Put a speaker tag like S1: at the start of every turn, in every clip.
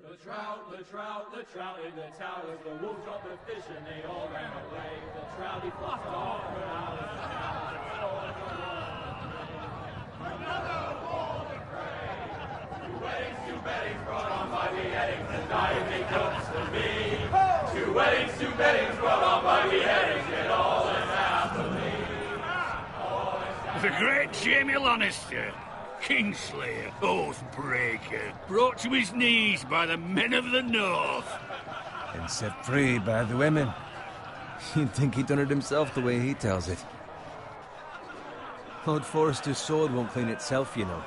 S1: The trout in the towers, the wolves dropped the fish and they all ran away. The trouty flopped off for hours and hours. Another war to pray. Two weddings brought on by beheadings, and dying make jokes to me. Two weddings brought on by beheadings, and all is happily.
S2: The great Jamie Lannister, Kingslayer, Oathbreaker, brought to his knees by the men of the North.
S3: And set free by the women. You'd think he'd done it himself the way he tells it. Lord Forrester's sword won't clean itself, you know.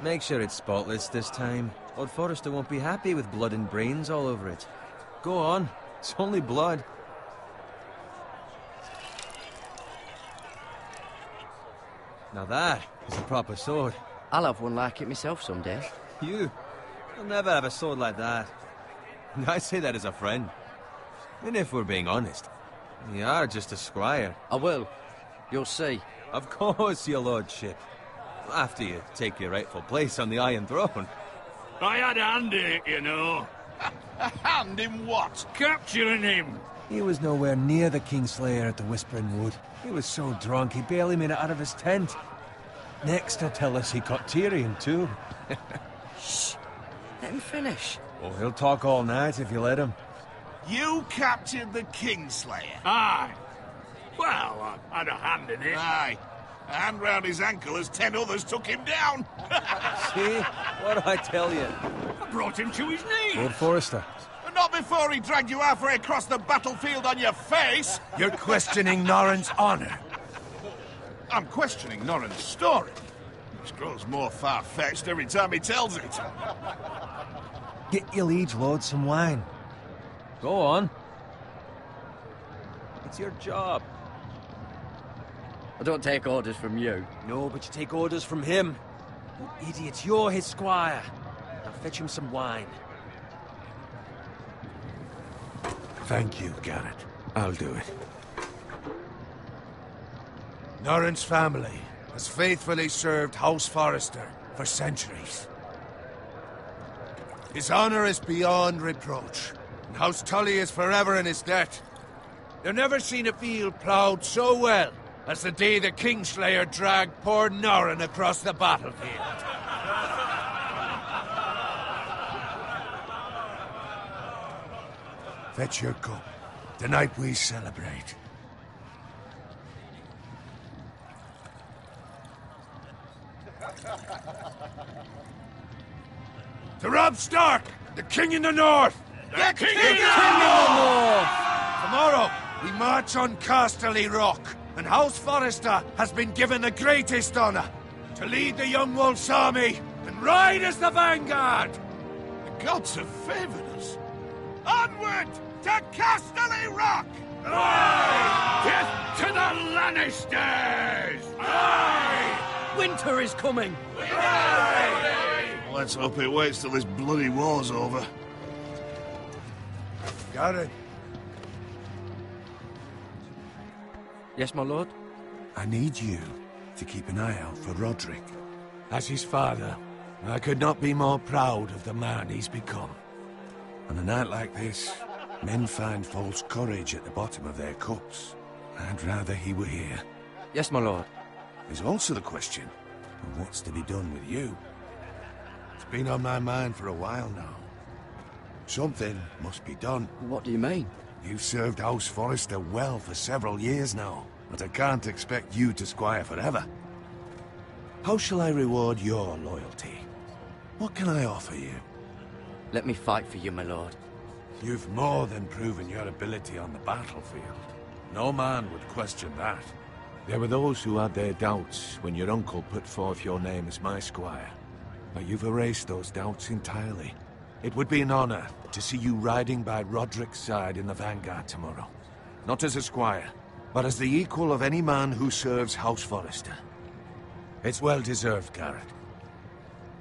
S3: Make sure it's spotless this time. Lord Forrester won't be happy with blood and brains all over it. Go on. It's only blood. Now that is a proper sword.
S4: I'll have one like it myself someday.
S3: You'll never have a sword like that. I say that as a friend. And if we're being honest, you are just a squire.
S4: I will. You'll see.
S3: Of course, your lordship. After you take your rightful place on the Iron Throne.
S2: I had a hand in it, you know.
S5: A hand in what?
S2: Capturing him.
S3: He was nowhere near the Kingslayer at the Whispering Wood. He was so drunk he barely made it out of his tent. Next he'll tell us he caught Tyrion too.
S4: Shh. Let him finish.
S3: Oh, he'll talk all night if you let him.
S5: You captured the Kingslayer?
S2: Aye. Well, I had a hand in it.
S5: Aye. A hand round his ankle as 10 others took him down.
S3: See? What do I tell you?
S2: I brought him to his knees.
S3: Lord Forrester.
S5: Not before he dragged you halfway across the battlefield on your face.
S6: You're questioning Norrin's honor.
S5: I'm questioning Norrin's story. Which grows more far-fetched every time he tells it.
S3: Get your liege lord some wine. Go on. It's your job.
S4: I don't take orders from you.
S3: No, but you take orders from him. You idiot, you're his squire. Now fetch him some wine.
S6: Thank you, Garrett. I'll do it. Norrin's family has faithfully served House Forrester for centuries. His honor is beyond reproach, and House Tully is forever in his debt. They've never seen a field ploughed so well as the day the Kingslayer dragged poor Norrin across the battlefield. Fetch your cup. Tonight we celebrate. To Robb Stark, the King in the North!
S5: The King in the
S6: North! Tomorrow, we march on Casterly Rock, and House Forrester has been given the greatest honor to lead the Young Wolf's army and ride as the vanguard!
S5: The gods have favored us. Onward to Casterly Rock!
S2: Aye! Death to the Lannisters!
S4: Aye! Winter is coming!
S5: Aye! Let's hope it waits till this bloody war's over.
S6: Garrett.
S4: Yes, my lord?
S6: I need you to keep an eye out for Roderick. As his father, I could not be more proud of the man he's become. On a night like this, men find false courage at the bottom of their cups. I'd rather he were here.
S4: Yes, my lord.
S6: There's also the question of what's to be done with you. It's been on my mind for a while now. Something must be done.
S4: What do you mean?
S6: You've served House Forrester well for several years now, but I can't expect you to squire forever. How shall I reward your loyalty? What can I offer you?
S4: Let me fight for you, my lord.
S6: You've more than proven your ability on the battlefield. No man would question that. There were those who had their doubts when your uncle put forth your name as my squire. But you've erased those doubts entirely. It would be an honor to see you riding by Roderick's side in the vanguard tomorrow. Not as a squire, but as the equal of any man who serves House Forrester. It's well deserved, Garrett.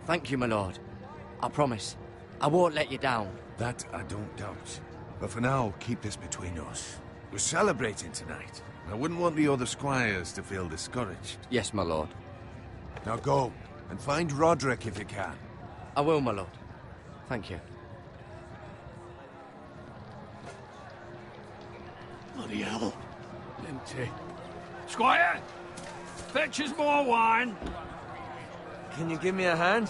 S4: Thank you, my lord. I promise. I won't let you down.
S6: That I don't doubt. But for now, keep this between us. We're celebrating tonight, I wouldn't want the other squires to feel discouraged.
S4: Yes, my lord.
S6: Now go, and find Roderick if you can.
S4: I will, my lord. Thank you.
S2: Bloody hell. Empty. Squire! Fetch us more wine!
S3: Can you give me a hand?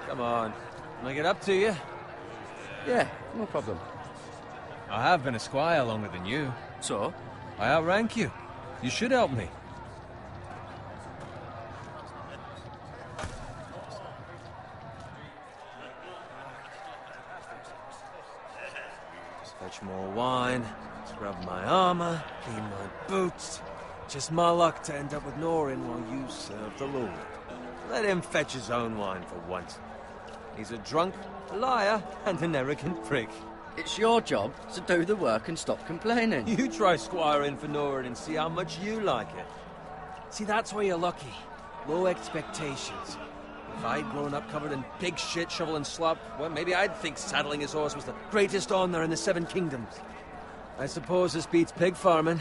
S3: Come on. Can I get up to you?
S4: Yeah, no problem.
S3: I have been a squire longer than you.
S4: So?
S3: I outrank you. You should help me. Fetch more wine, scrub my armor, clean my boots. Just my luck to end up with Norin while you serve the Lord. Let him fetch his own wine for once. He's a drunk, a liar, and an arrogant prick.
S4: It's your job to do the work and stop complaining.
S3: You try squiring for Norin and see how much you like it. See, that's where you're lucky. Low expectations. If I'd grown up covered in pig shit, shovel and slop, well, maybe I'd think saddling his horse was the greatest honor in the Seven Kingdoms. I suppose this beats pig farming.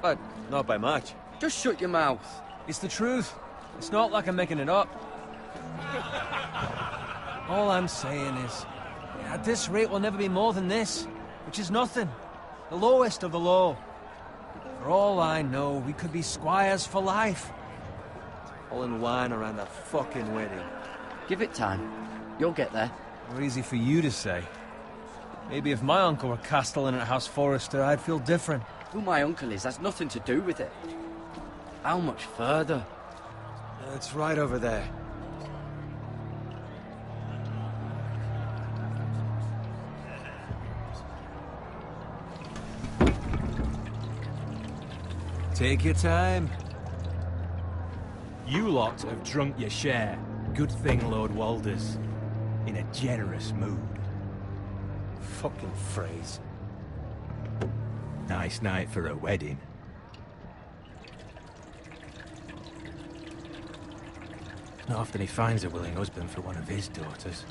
S3: But not by much.
S4: Just shut your mouth.
S3: It's the truth. It's not like I'm making it up. All I'm saying is, at this rate we'll never be more than this, which is nothing. The lowest of the low. For all I know, we could be squires for life. Pulling wine around a fucking wedding.
S4: Give it time. You'll get there.
S3: More easy for you to say. Maybe if my uncle were castellan at House Forrester, I'd feel different.
S4: Who my uncle is has nothing to do with it. How much further?
S3: It's right over there. Take your time.
S7: You lot have drunk your share. Good thing Lord Walder's in a generous mood.
S3: Fucking phrase.
S7: Nice night for a wedding. Not often he finds a willing husband for one of his daughters.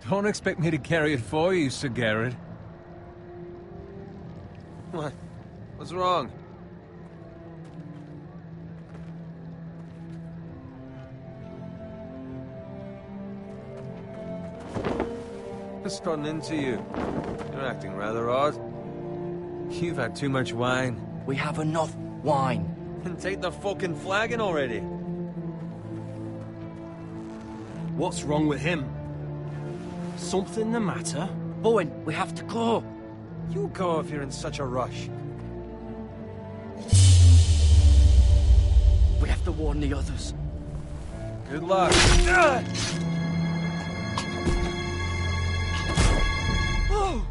S3: Don't expect me to carry it for you, Sir Garrett. What? What's wrong? Just gotten into you. You're acting rather odd. You've had too much wine.
S4: We have enough wine.
S3: And take the fucking flagon already.
S7: What's wrong with him? Something the matter?
S4: Bowen, we have to go.
S3: You go if you're in such a rush.
S4: We have to warn the others.
S3: Good luck. Oh!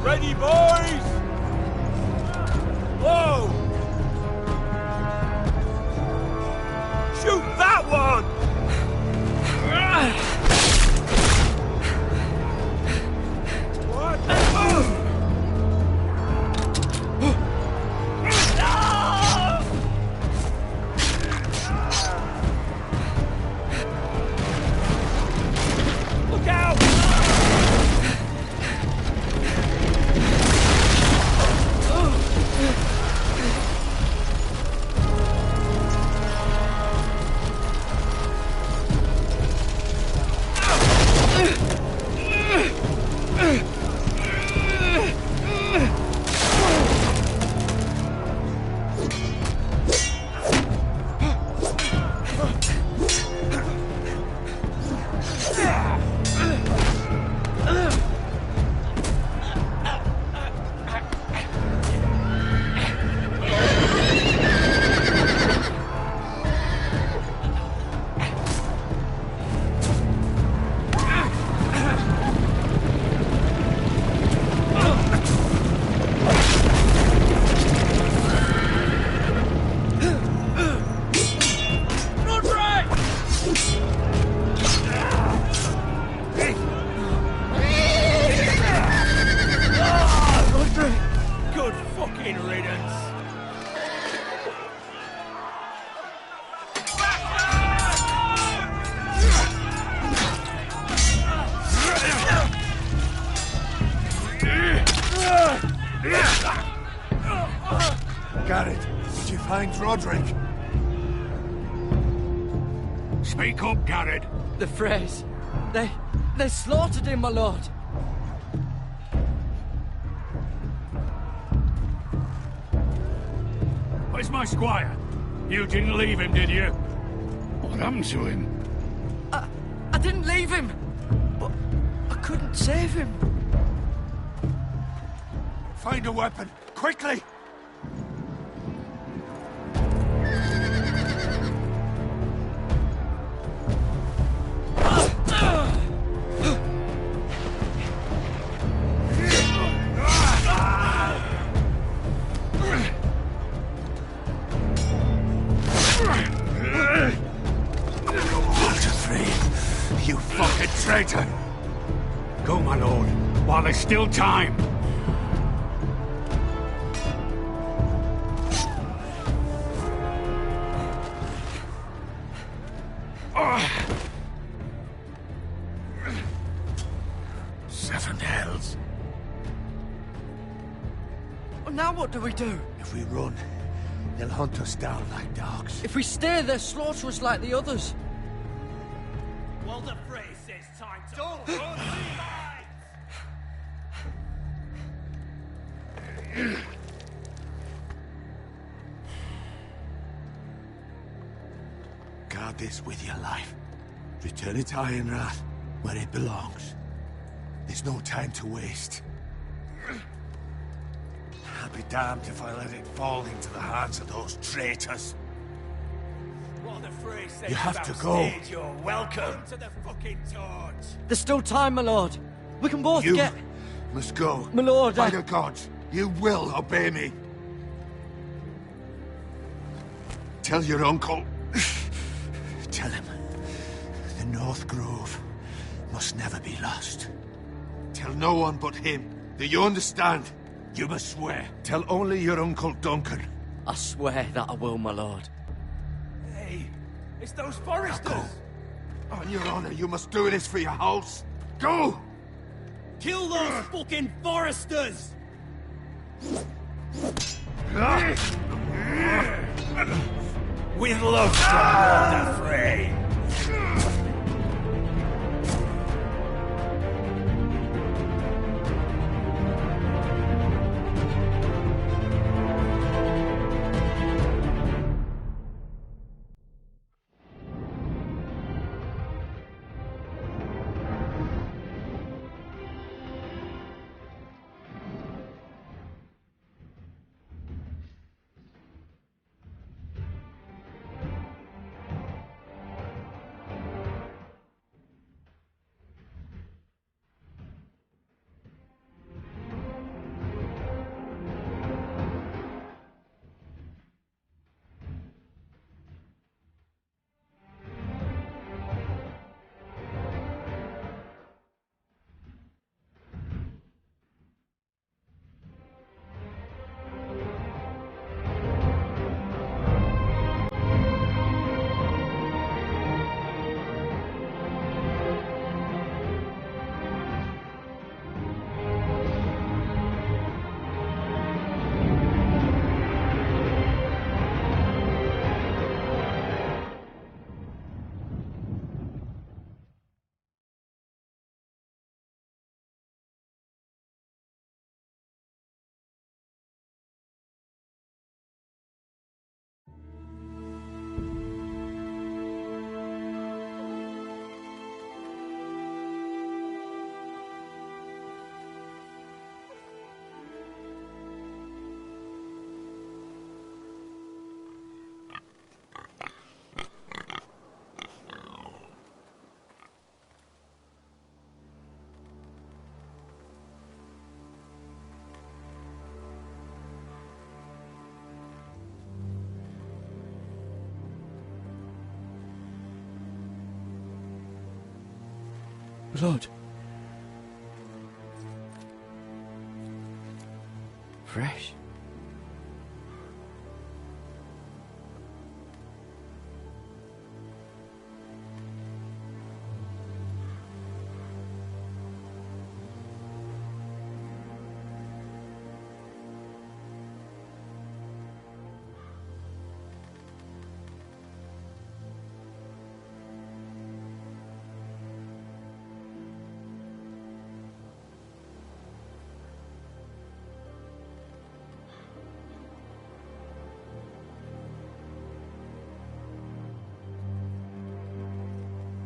S2: Ready, boys! Whoa! Shoot that one! What? Look out!
S6: Garrett, did you find Roderick?
S2: Speak up, Garrett.
S4: The Freys. They slaughtered him, my lord.
S2: Where's my squire? You didn't leave him, did you? What happened to him?
S4: I didn't leave him, but I couldn't save him.
S6: Find a weapon, quickly!
S2: You fucking traitor! Go, my lord, while there's still time. Seven hells.
S4: Well, now what do we do?
S6: If we run, they'll hunt us down like dogs.
S4: If we stay, they'll slaughter us like the others.
S8: Well, the phrase says time to... Don't run,
S6: Guard this with your life. Return it to Ironrath, where it belongs. There's no time to waste. I'll be damned if I let it fall into the hands of those traitors.
S8: Well, the phrase says
S6: You have to go.
S8: You're welcome to the fucking torch.
S4: There's still time, my lord. We can both
S6: You
S4: get...
S6: must go.
S4: My lord,
S6: By the gods, you will obey me. Tell your uncle. Tell him. The North Grove must never be lost. Tell no one but him. Do you understand? You must swear. Tell only your Uncle Duncan.
S4: I swear that I will, my lord.
S8: Hey, it's those foresters.
S6: Go. On your honor, you must do this for your house. Go!
S8: Kill those fucking foresters! With love from Lord of Frey.
S4: Blood. Fresh.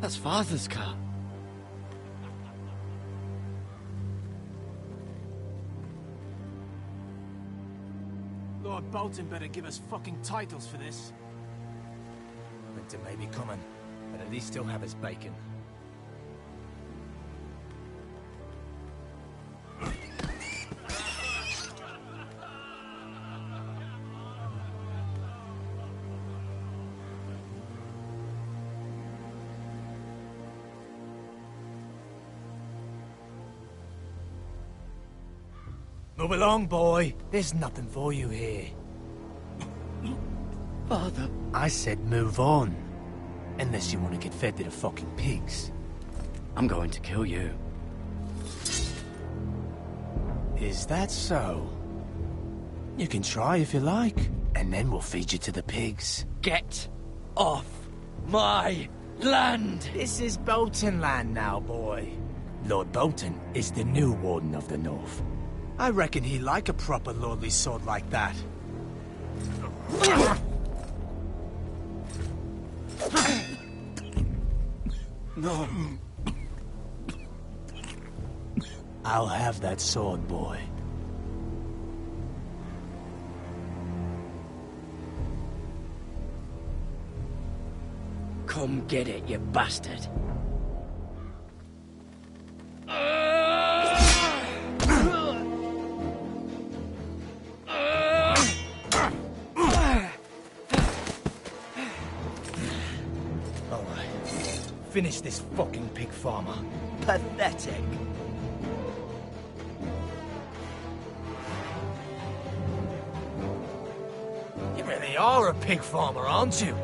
S4: That's Father's car.
S7: Lord Bolton better give us fucking titles for this. Winter may be coming, but at least he'll have his bacon. Move along, boy. There's nothing for you here.
S4: Father.
S7: I said move on. Unless you want to get fed to the fucking pigs.
S4: I'm going to kill you.
S7: Is that so? You can try if you like, and then we'll feed you to the pigs.
S4: Get off my land!
S7: This is Bolton land now, boy. Lord Bolton is the new Warden of the North. I reckon he'd like a proper lordly sword like that.
S4: No.
S7: I'll have that sword, boy.
S4: Come get it, you bastard.
S7: Finish this fucking pig farmer.
S4: Pathetic.
S7: You really are a pig farmer, aren't you?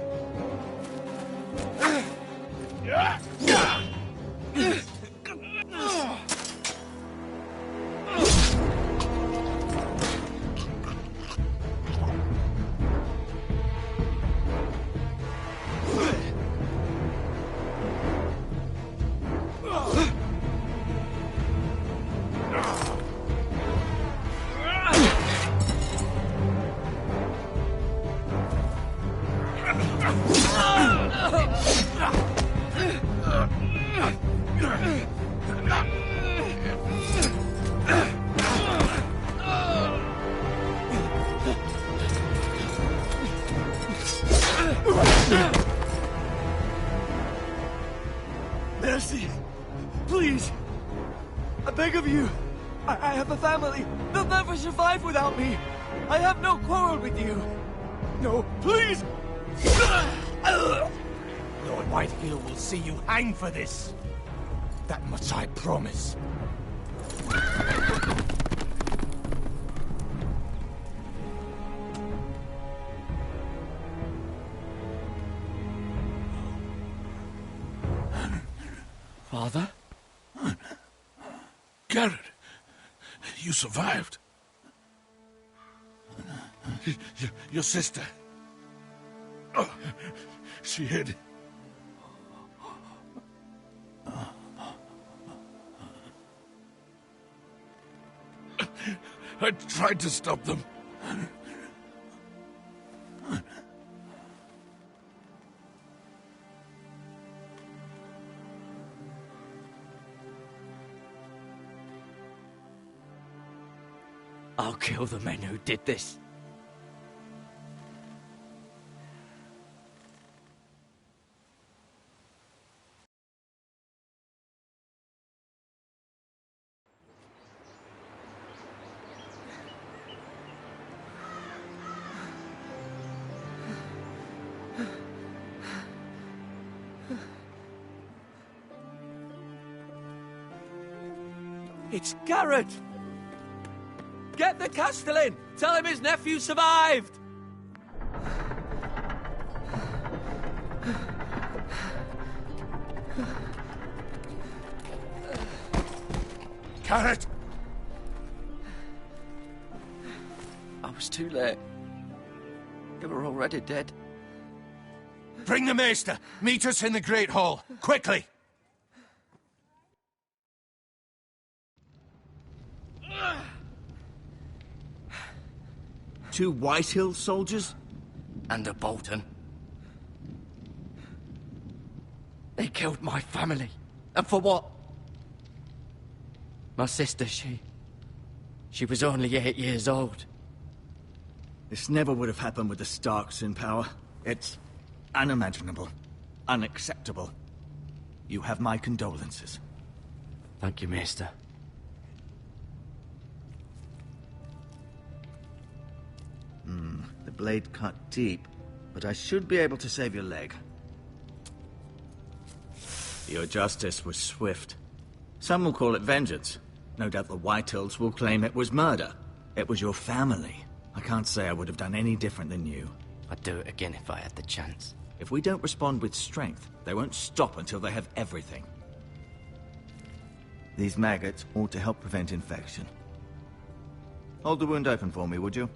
S4: Mercy! Please! I beg of you! I have a family! They'll never survive without me! I have no quarrel with you! No, please!
S7: Lord Whitehill will see you hang for this. That much I promise.
S4: Father?
S5: Garrett, you survived. Your sister. Oh, she hid. I tried to stop them.
S4: I'll kill the men who did this. It's Garrett! Get the Castellan! Tell him his nephew survived!
S5: Garrett!
S4: I was too late. They were already dead.
S5: Bring the maester! Meet us in the Great Hall! Quickly!
S4: Two Whitehill soldiers? And a Bolton. They
S9: killed my family. And for what? My sister, she was only 8 years old.
S4: This never would have happened with the Starks in power. It's unimaginable. Unacceptable. You have my condolences.
S9: Thank you, Maester.
S4: The blade cut deep, but I should be able to save your leg. Your justice was swift. Some will call it vengeance. No doubt the Whitehills will claim it was murder. It was your family. I can't say I would have done any different than you.
S9: I'd do it again if I had the chance.
S4: If we don't respond with strength, they won't stop until they have everything. These maggots ought to help prevent infection. Hold the wound open for me, would you?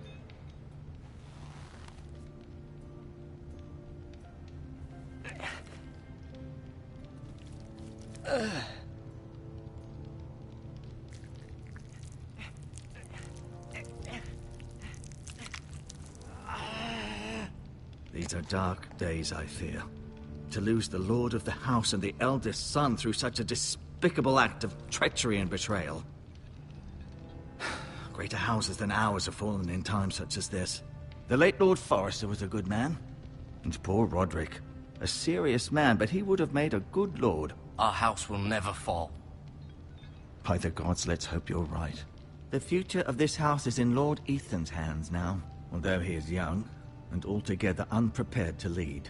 S4: These are dark days, I fear. To lose the lord of the house and the eldest son through such a despicable act of treachery and betrayal. Greater houses than ours have fallen in times such as this. The late Lord Forrester was a good man. And poor Roderick. A serious man, but he would have made a good lord.
S9: Our house will never fall.
S4: By the gods, let's hope you're right. The future of this house is in Lord Ethan's hands now, although he is young and altogether unprepared to lead.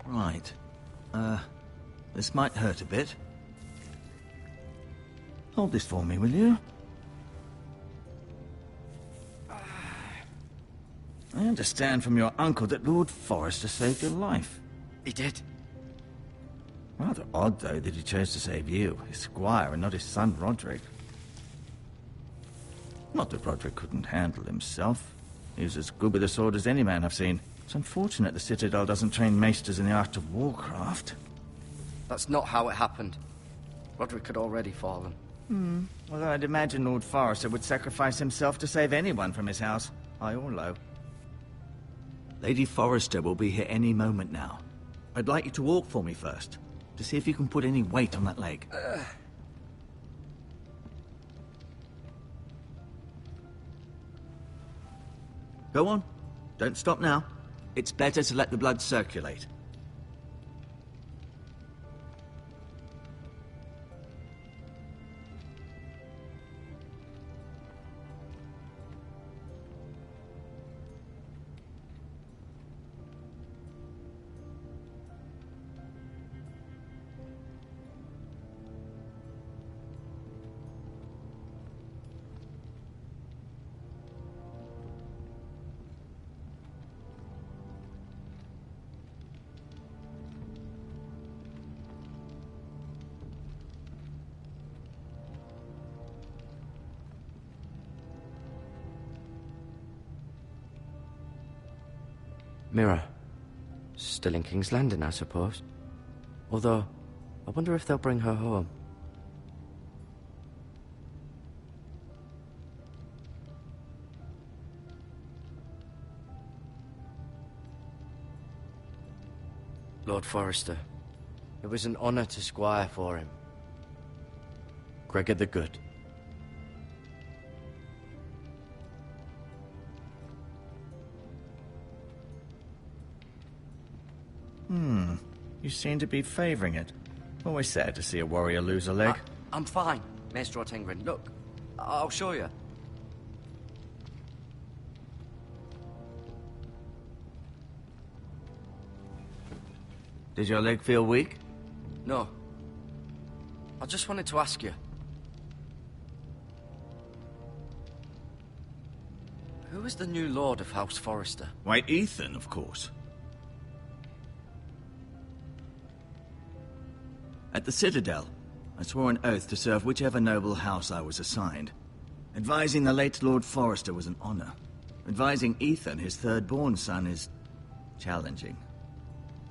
S4: Right. This might hurt a bit. Hold this for me, will you? I understand from your uncle that Lord Forrester saved your life.
S9: He did.
S4: Rather odd, though, that he chose to save you, his squire, and not his son Roderick. Not that Roderick couldn't handle himself. He was as good with a sword as any man I've seen. It's unfortunate the Citadel doesn't train maesters in the art of warcraft.
S9: That's not how it happened. Roderick had already fallen.
S4: Although I'd imagine Lord Forrester would sacrifice himself to save anyone from his house, high or low. Lady Forrester will be here any moment now. I'd like you to walk for me first, to see if you can put any weight on that leg. Go on. Don't stop now. It's better to let the blood circulate.
S9: Mirror. Still in King's Landing, I suppose. Although, I wonder if they'll bring her home. Lord Forrester. It was an honor to squire for him. Gregor the Good.
S4: You seem to be favoring it. Always sad to see a warrior lose a leg.
S9: I'm fine, Maester Ortengrin. Look, I'll show you.
S4: Did your leg feel weak?
S9: No. I just wanted to ask you. Who is the new Lord of House Forrester?
S4: Why, Ethan, of course. At the Citadel, I swore an oath to serve whichever noble house I was assigned. Advising the late Lord Forrester was an honor. Advising Ethan, his third-born son, is challenging.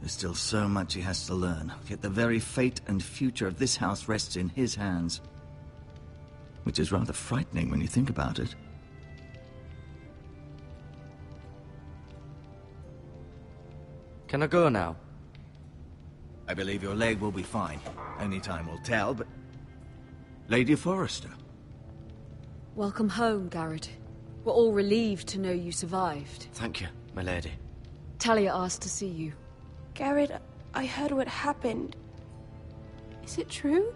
S4: There's still so much he has to learn, yet the very fate and future of this house rests in his hands. Which is rather frightening when you think about it.
S9: Can I go now?
S10: I believe your leg will be fine. Only time will tell, but... Lady Forrester.
S11: Welcome home, Garrett. We're all relieved to know you survived.
S9: Thank you, my lady.
S11: Talia asked to see you.
S12: Garrett, I heard what happened. Is it true?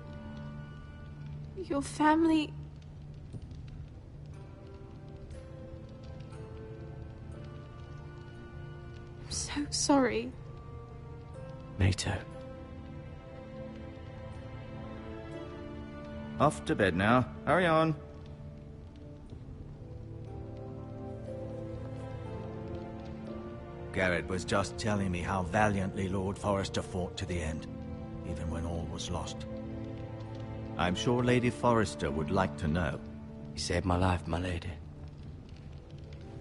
S12: Your family... I'm so sorry.
S9: Me too.
S10: Off to bed now. Hurry on. Garrett was just telling me how valiantly Lord Forrester fought to the end, even when all was lost. I'm sure Lady Forrester would like to know.
S9: He saved my life, my lady.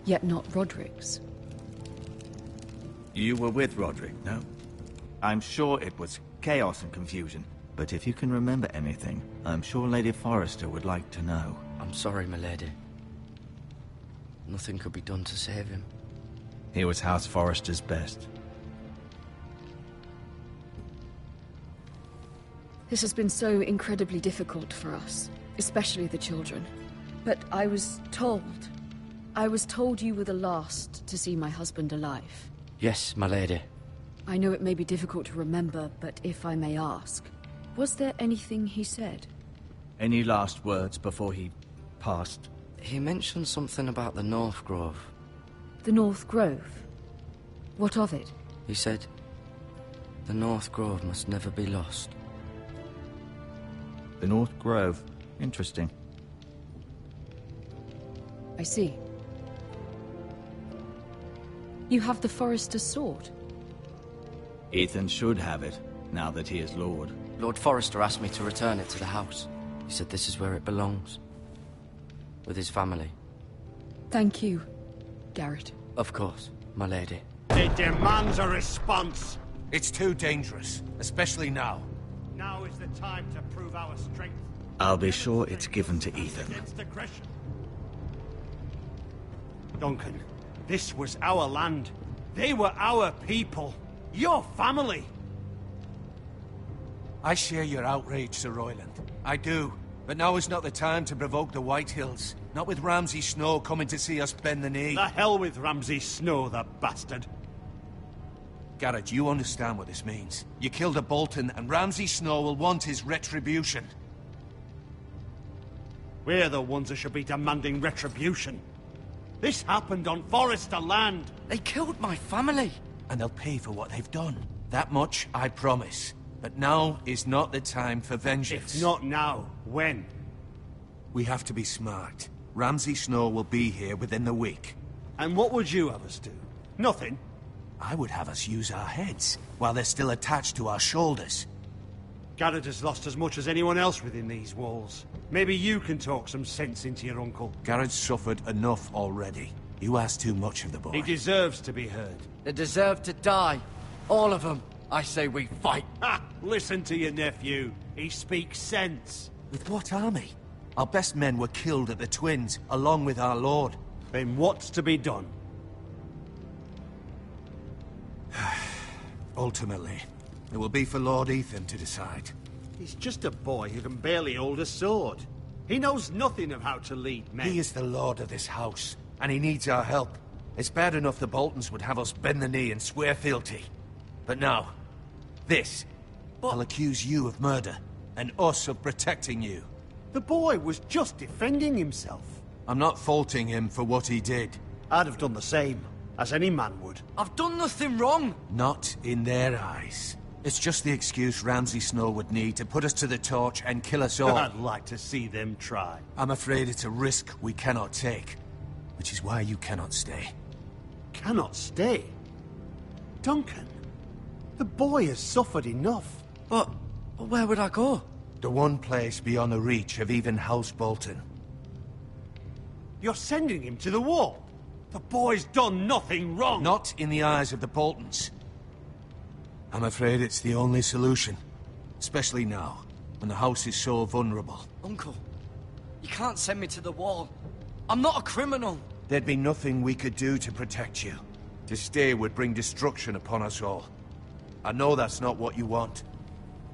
S11: Yet not Roderick's.
S10: You were with Roderick, no? I'm sure it was chaos and confusion, but if you can remember anything, I'm sure Lady Forrester would like to know.
S9: I'm sorry, my lady. Nothing could be done to save him.
S10: He was House Forrester's best.
S11: This has been so incredibly difficult for us, especially the children. But I was told you were the last to see my husband alive.
S9: Yes, my lady.
S11: I know it may be difficult to remember, but if I may ask, was there anything he said?
S10: Any last words before he passed?
S9: He mentioned something about the North Grove.
S11: The North Grove? What of it?
S9: He said, the North Grove must never be lost.
S10: The North Grove. Interesting.
S11: I see. You have the Forrester's sword.
S10: Ethan should have it, now that he is Lord.
S9: Lord Forrester asked me to return it to the house. He said this is where it belongs. With his family.
S11: Thank you, Garrett.
S9: Of course, my lady.
S8: It demands a response.
S6: It's too dangerous, especially now.
S8: Now is the time to prove our strength.
S10: I'll be sure it's given to Ethan.
S8: Against aggression. Duncan, this was our land. They were our people. Your family.
S6: I share your outrage, Sir Royland. I do. But now is not the time to provoke the White Hills. Not with Ramsay Snow coming to see us bend the knee.
S8: The hell with Ramsay Snow, the bastard.
S6: Garrett, you understand what this means. You killed a Bolton, and Ramsay Snow will want his retribution.
S8: We're the ones that should be demanding retribution. This happened on Forrester land.
S9: They killed my family.
S6: And they'll pay for what they've done. That much, I promise. But now is not the time for vengeance.
S8: If not now, when?
S6: We have to be smart. Ramsay Snow will be here within the week.
S8: And what would you have us do? Nothing?
S6: I would have us use our heads, while they're still attached to our shoulders.
S8: Garrett has lost as much as anyone else within these walls. Maybe you can talk some sense into your uncle.
S6: Garrett's suffered enough already. You ask too much of the boy.
S8: He deserves to be heard.
S9: They deserve to die. All of them. I say we fight.
S8: Ha! Listen to your nephew. He speaks sense.
S6: With what army? Our best men were killed at the Twins, along with our lord.
S8: Then what's to be done?
S6: Ultimately, it will be for Lord Ethan to decide.
S8: He's just a boy who can barely hold a sword. He knows nothing of how to lead men.
S6: He is the lord of this house, and he needs our help. It's bad enough the Boltons would have us bend the knee and swear fealty. But now, this. I'll accuse you of murder, and us of protecting you.
S8: The boy was just defending himself.
S6: I'm not faulting him for what he did.
S8: I'd have done the same, as any man would.
S9: I've done nothing wrong.
S6: Not in their eyes. It's just the excuse Ramsay Snow would need to put us to the torch and kill us all.
S8: I'd like to see them try.
S6: I'm afraid it's a risk we cannot take, which is why you cannot stay.
S8: Cannot stay? Duncan, the boy has suffered enough.
S9: But where would I go?
S6: The one place beyond the reach of even House Bolton.
S8: You're sending him to the wall? The boy's done nothing wrong!
S6: Not in the eyes of the Boltons. I'm afraid it's the only solution. Especially now, when the house is so vulnerable.
S9: Uncle, you can't send me to the wall. I'm not a criminal.
S6: There'd be nothing we could do to protect you. To stay would bring destruction upon us all. I know that's not what you want.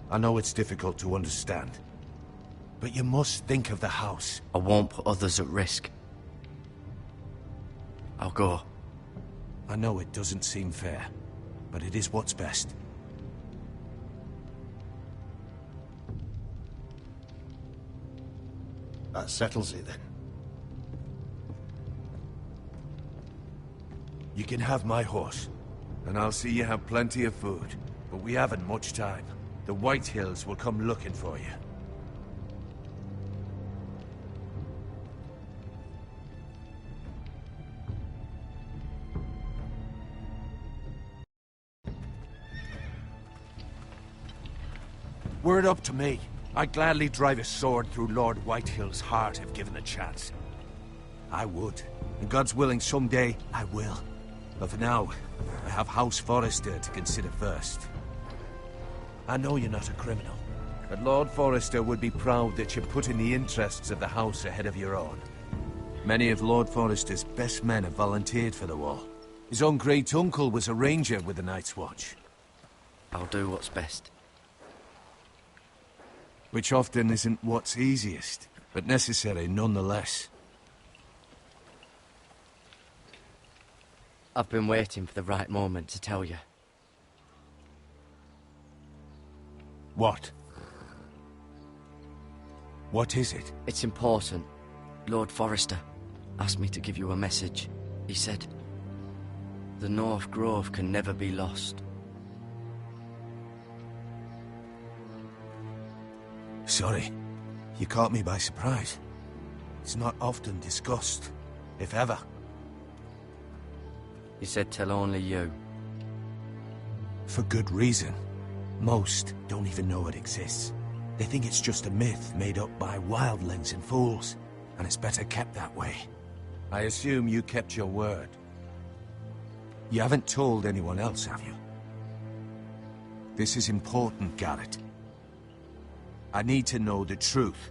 S6: I know it's difficult to understand. But you must think of the house.
S9: I won't put others at risk. I'll go.
S6: I know it doesn't seem fair, but it is what's best.
S13: That settles it, then.
S6: You can have my horse, and I'll see you have plenty of food. But we haven't much time. The White Hills will come looking for you. Were it up to me, I'd gladly drive a sword through Lord Whitehill's heart if given the chance. I would. And God's willing, someday I will. But for now, I have House Forrester to consider first. I know you're not a criminal, but Lord Forrester would be proud that you're putting the interests of the house ahead of your own. Many of Lord Forrester's best men have volunteered for the war. His own great-uncle was a ranger with the Night's Watch.
S9: I'll do what's best.
S6: Which often isn't what's easiest, but necessary nonetheless.
S9: I've been waiting for the right moment to tell you.
S6: What? What is it?
S9: It's important. Lord Forrester asked me to give you a message. He said, the North Grove can never be lost.
S6: Sorry. You caught me by surprise. It's not often discussed, if ever.
S9: He said tell only you.
S6: For good reason. Most don't even know it exists. They think it's just a myth made up by wildlings and fools, and it's better kept that way. I assume you kept your word. You haven't told anyone else, have you? This is important, Garrett. I need to know the truth.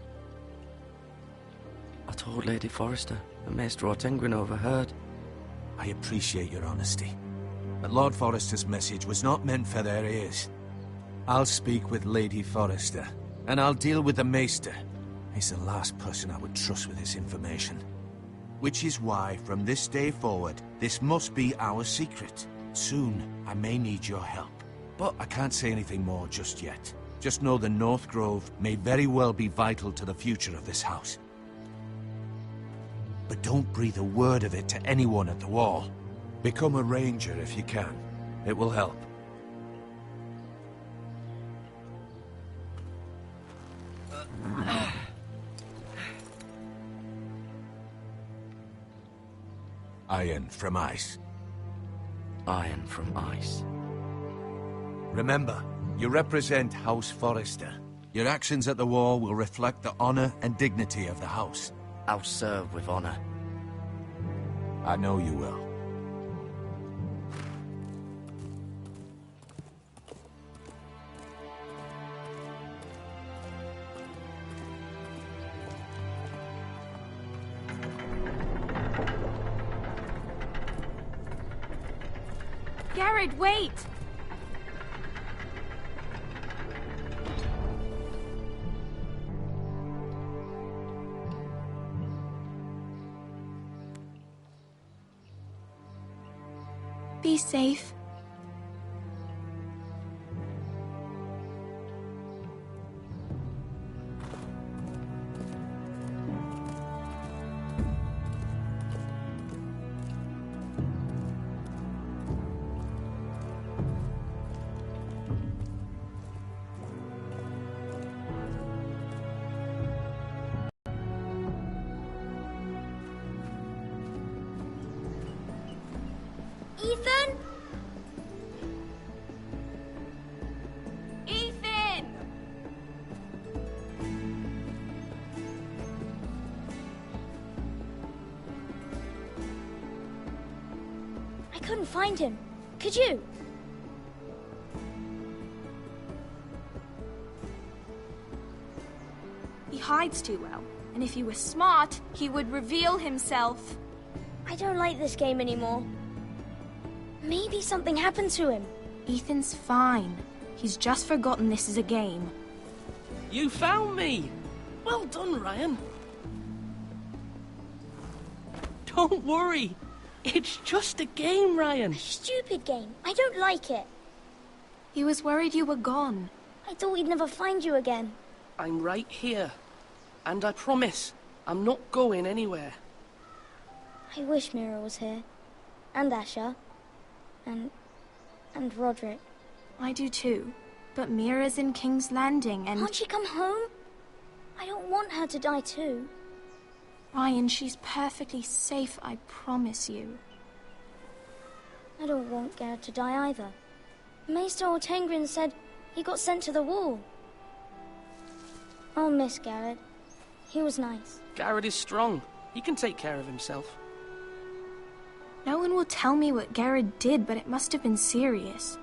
S9: I told Lady Forrester, and Maester Ortenguin overheard.
S6: I appreciate your honesty. But Lord Forrester's message was not meant for their ears. I'll speak with Lady Forrester, and I'll deal with the Maester. He's the last person I would trust with this information. Which is why, from this day forward, this must be our secret. Soon, I may need your help. But I can't say anything more just yet. Just know the North Grove may very well be vital to the future of this house. But don't breathe a word of it to anyone at the wall. Become a ranger if you can. It will help. Iron from ice.
S9: Iron from ice.
S6: Remember, you represent House Forrester. Your actions at the war will reflect the honor and dignity of the house.
S9: I'll serve with honor.
S6: I know you will.
S12: Garrett, wait! Be safe.
S14: Ethan?
S12: Ethan!
S14: I couldn't find him. Could you?
S12: He hides too well, and if he was smart, he would reveal himself.
S14: I don't like this game anymore. Maybe something happened to him.
S12: Ethan's fine. He's just forgotten this is a game.
S13: You found me! Well done, Ryan. Don't worry. It's just a game, Ryan.
S14: Stupid game. I don't like it.
S12: He was worried you were gone.
S14: I thought we'd never find you again.
S13: I'm right here. And I promise, I'm not going anywhere.
S14: I wish Mira was here. And Asher. And Roderick.
S12: I do too. But Mira's in King's Landing and...
S14: Can't she come home? I don't want her to die too.
S12: Ryan, she's perfectly safe, I promise you.
S14: I don't want Garrett to die either. Maester Ortengrin said he got sent to the wall. I'll miss Garrett. He was nice.
S13: Garrett is strong. He can take care of himself.
S12: No one will tell me what Garrett did, but it must have been serious.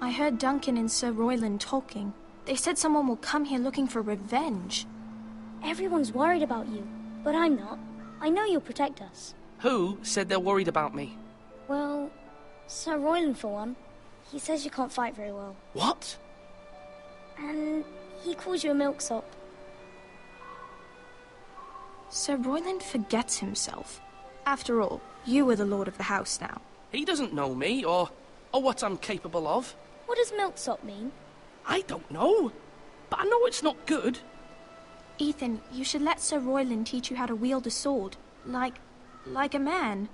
S12: I heard Duncan and Sir Royland talking. They said someone will come here looking for revenge.
S14: Everyone's worried about you, but I'm not. I know you'll protect us.
S13: Who said they're worried about me?
S14: Well, Sir Royland for one. He says you can't fight very well.
S13: What?
S14: And he calls you a milksop.
S12: Sir Royland forgets himself. After all, you are the lord of the house now.
S13: He doesn't know me, or what I'm capable of.
S14: What does milksop mean?
S13: I don't know, but I know it's not good.
S12: Ethan, you should let Sir Royland teach you how to wield a sword, like a man.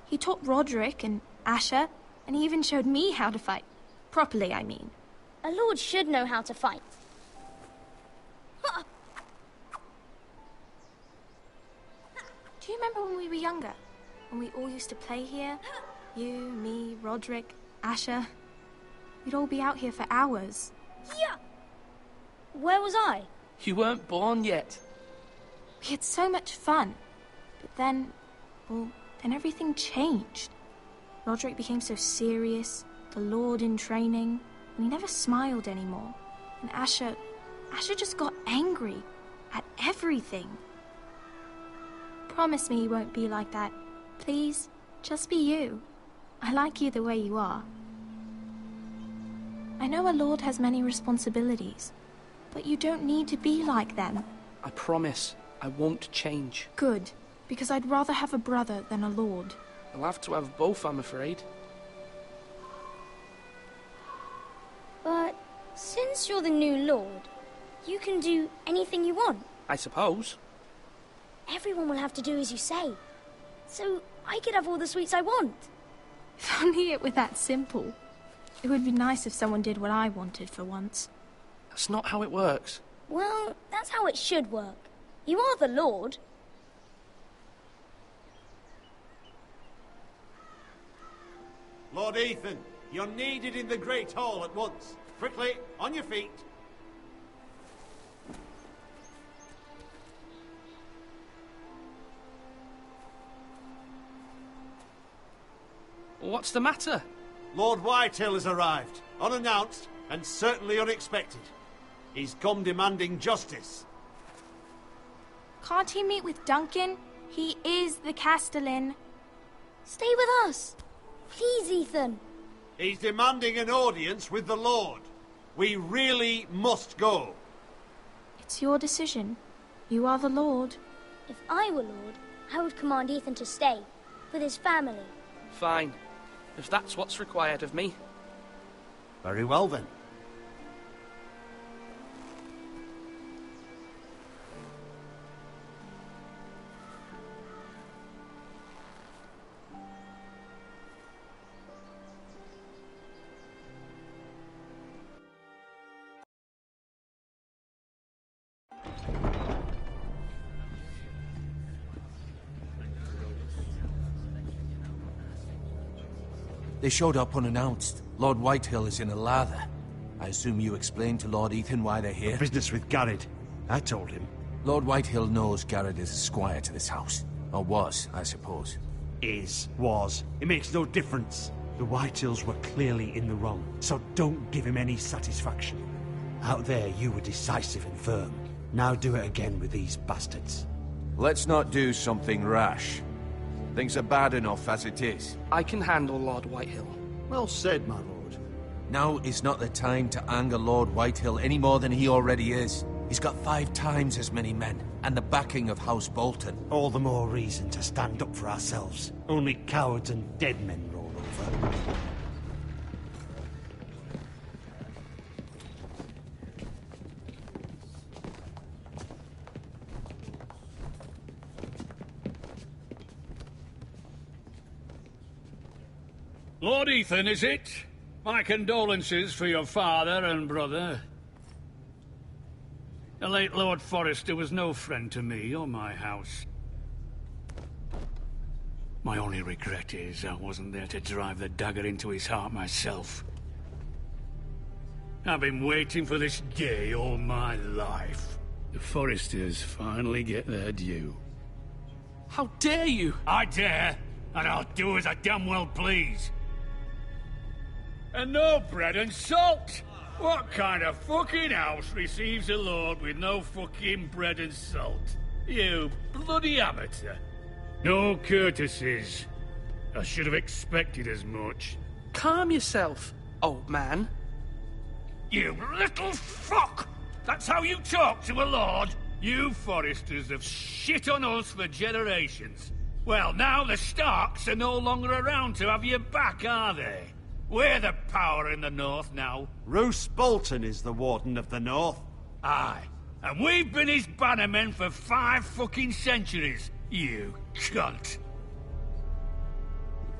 S12: He taught Roderick and Asher, and he even showed me how to fight. Properly, I mean.
S14: A lord should know how to fight.
S12: Do you remember when we were younger? When we all used to play here? You, me, Roderick, Asher. We'd all be out here for hours.
S14: Yeah! Where was I?
S13: You weren't born yet.
S12: We had so much fun. But then everything changed. Roderick became so serious, the Lord in training, and he never smiled anymore. And Asher just got angry at everything. Promise me you won't be like that. Please, just be you. I like you the way you are. I know a lord has many responsibilities, but you don't need to be like them.
S13: I promise I won't change.
S12: Good, because I'd rather have a brother than a lord.
S13: I'll have to have both, I'm afraid.
S14: But since you're the new lord, you can do anything you want.
S13: I suppose.
S14: Everyone will have to do as you say. So I could have all the sweets I want.
S12: If only it were that simple. It would be nice if someone did what I wanted for once.
S13: That's not how it works.
S14: Well, that's how it should work. You are the lord.
S8: Lord Ethan, you're needed in the Great Hall at once. Quickly, on your feet.
S13: What's the matter?
S8: Lord Whitehill has arrived, unannounced and certainly unexpected. He's come demanding justice.
S12: Can't he meet with Duncan? He is the Castellan.
S14: Stay with us. Please, Ethan.
S8: He's demanding an audience with the Lord. We really must go.
S12: It's your decision. You are the Lord.
S14: If I were Lord, I would command Ethan to stay, with his family.
S13: Fine. If that's what's required of me.
S8: Very well, then.
S6: They showed up unannounced. Lord Whitehill is in a lather. I assume you explained to Lord Ethan why they're here?
S8: Business with Garrett. I told him.
S6: Lord Whitehill knows Garrett is a squire to this house. Or was, I suppose.
S8: Was. It makes no difference. The Whitehills were clearly in the wrong, so don't give him any satisfaction. Out there, you were decisive and firm. Now do it again with these bastards.
S6: Let's not do something rash. Things are bad enough as it is.
S13: I can handle Lord Whitehill.
S8: Well said, my lord.
S6: Now is not the time to anger Lord Whitehill any more than he already is. He's got 5 times as many men, and the backing of House Bolton.
S8: All the more reason to stand up for ourselves. Only cowards and dead men roll over.
S2: Lord Ethan, is it? My condolences for your father and brother. The late Lord Forrester was no friend to me or my house. My only regret is I wasn't there to drive the dagger into his heart myself. I've been waiting for this day all my life. The Forresters finally get their due.
S13: How dare you?
S2: I dare, and I'll do as I damn well please. And no bread and salt! What kind of fucking house receives a lord with no fucking bread and salt? You bloody amateur. No courtesies. I should have expected as much.
S13: Calm yourself, old man.
S2: You little fuck! That's how you talk to a lord? You Forresters have shit on us for generations. Well, now the Starks are no longer around to have your back, are they? We're the power in the north now.
S8: Roose Bolton is the Warden of the North.
S2: Aye. And we've been his bannermen for 5 fucking centuries, you cunt.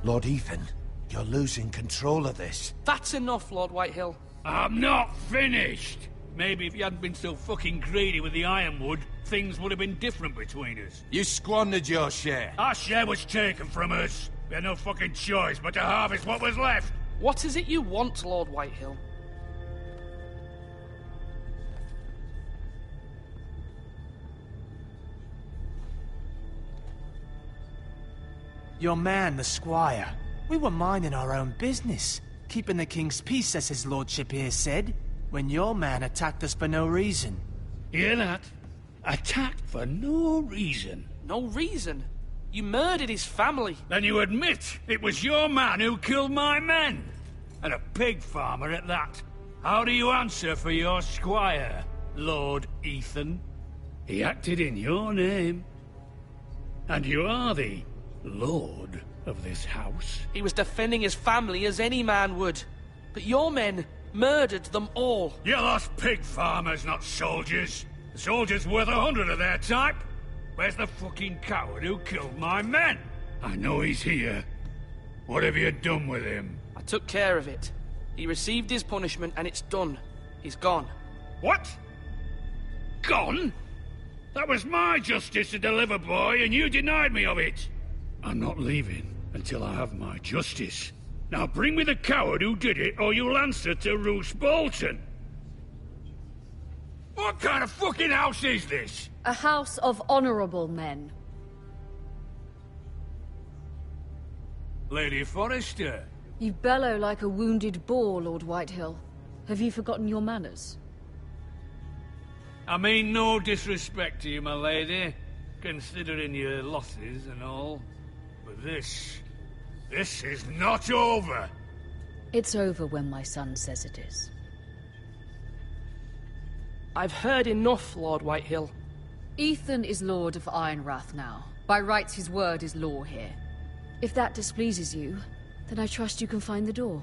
S6: Lord Ethan, you're losing control of this.
S13: That's enough, Lord Whitehill.
S2: I'm not finished. Maybe if you hadn't been so fucking greedy with the ironwood, things would have been different between us.
S6: You squandered your share.
S2: Our share was taken from us. We had no fucking choice but to harvest what was left.
S13: What is it you want, Lord Whitehill?
S7: Your man, the squire. We were minding our own business, keeping the king's peace, as his lordship here said, when your man attacked us for no reason.
S2: Hear that? Attacked for no reason.
S13: No reason? You murdered his family.
S2: Then you admit it was your man who killed my men. And a pig farmer at that. How do you answer for your squire, Lord Ethan? He acted in your name. And you are the lord of this house.
S13: He was defending his family as any man would. But your men murdered them all.
S2: You lost pig farmers, not soldiers. The soldiers worth 100 of their type. Where's the fucking coward who killed my men? I know he's here. What have you done with him?
S13: I took care of it. He received his punishment and it's done. He's gone.
S2: What? Gone? That was my justice to deliver, boy, and you denied me of it. I'm not leaving until I have my justice. Now bring me the coward who did it, or you'll answer to Roose Bolton. What kind of fucking house is this?
S11: A house of honorable men.
S2: Lady Forrester.
S11: You bellow like a wounded boar, Lord Whitehill. Have you forgotten your manners?
S2: I mean no disrespect to you, my lady, considering your losses and all. But this is not over.
S11: It's over when my son says it is.
S13: I've heard enough, Lord Whitehill.
S11: Ethan is Lord of Ironrath now. By rights, his word is law here. If that displeases you, then I trust you can find the door.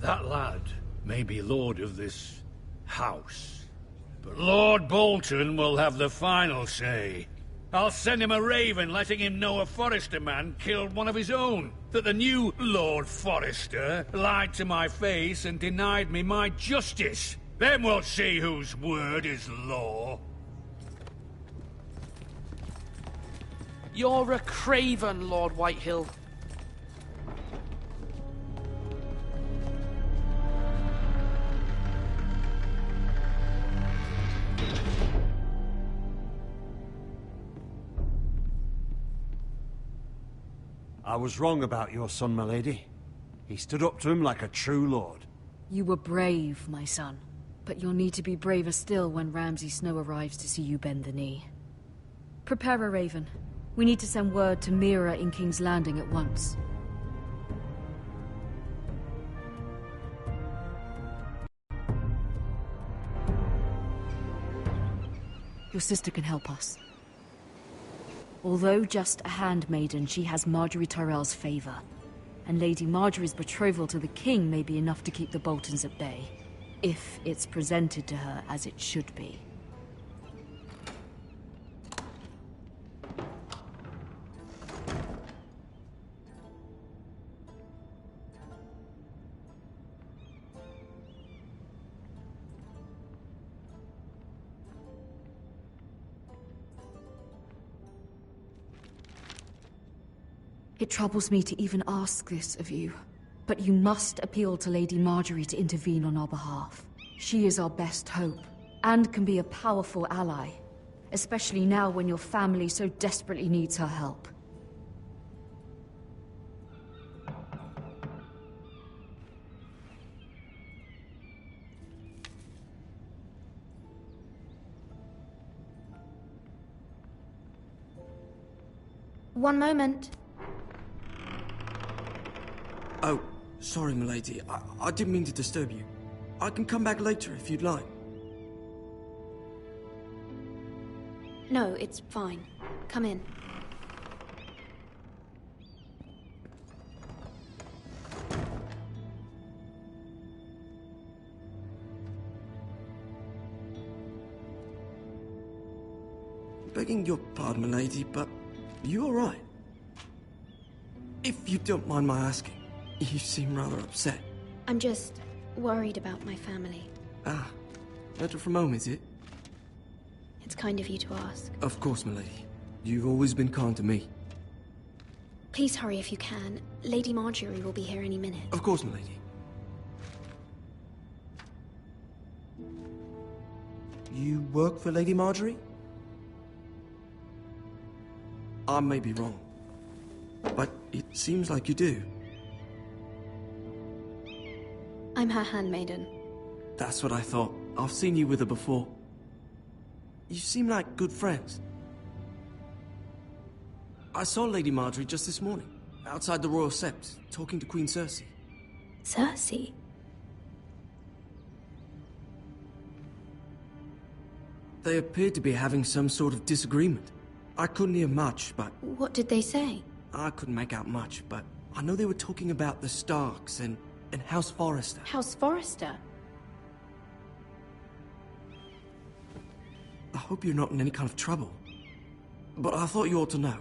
S2: That lad may be lord of this house, but Lord Bolton will have the final say. I'll send him a raven letting him know a Forrester man killed one of his own. That the new Lord Forrester lied to my face and denied me my justice. Then we'll see whose word is law.
S13: You're a craven, Lord Whitehill.
S8: I was wrong about your son, my lady. He stood up to him like a true lord.
S11: You were brave, my son. But you'll need to be braver still when Ramsay Snow arrives to see you bend the knee. Prepare a raven. We need to send word to Mira in King's Landing at once. Your sister can help us. Although just a handmaiden, she has Marjorie Tyrell's favor. And Lady Marjorie's betrothal to the king may be enough to keep the Boltons at bay, if it's presented to her as it should be. It troubles me to even ask this of you, but you must appeal to Lady Marjorie to intervene on our behalf. She is our best hope, and can be a powerful ally, especially now when your family so desperately needs her help.
S12: One moment.
S15: Oh, sorry, milady. I didn't mean to disturb you. I can come back later if you'd like.
S12: No, it's fine. Come in.
S15: Begging your pardon, milady, but you all right? If you don't mind my asking, you seem rather upset.
S12: I'm just worried about my family.
S15: Ah, letter from home, is it?
S12: It's kind of you to ask.
S15: Of course, milady. You've always been kind to me.
S12: Please hurry if you can. Lady Marjorie will be here any minute.
S15: Of course, milady. You work for Lady Marjorie? I may be wrong, but it seems like you do.
S12: I'm her handmaiden.
S15: That's what I thought. I've seen you with her before. You seem like good friends. I saw Lady Marjorie just this morning, outside the Royal Sept, talking to Queen Cersei.
S12: Cersei?
S15: They appeared to be having some sort of disagreement. I couldn't hear much, but...
S12: What did they say?
S15: I couldn't make out much, but I know they were talking about the Starks and House Forrester.
S12: House Forrester?
S15: I hope you're not in any kind of trouble. But I thought you ought to know.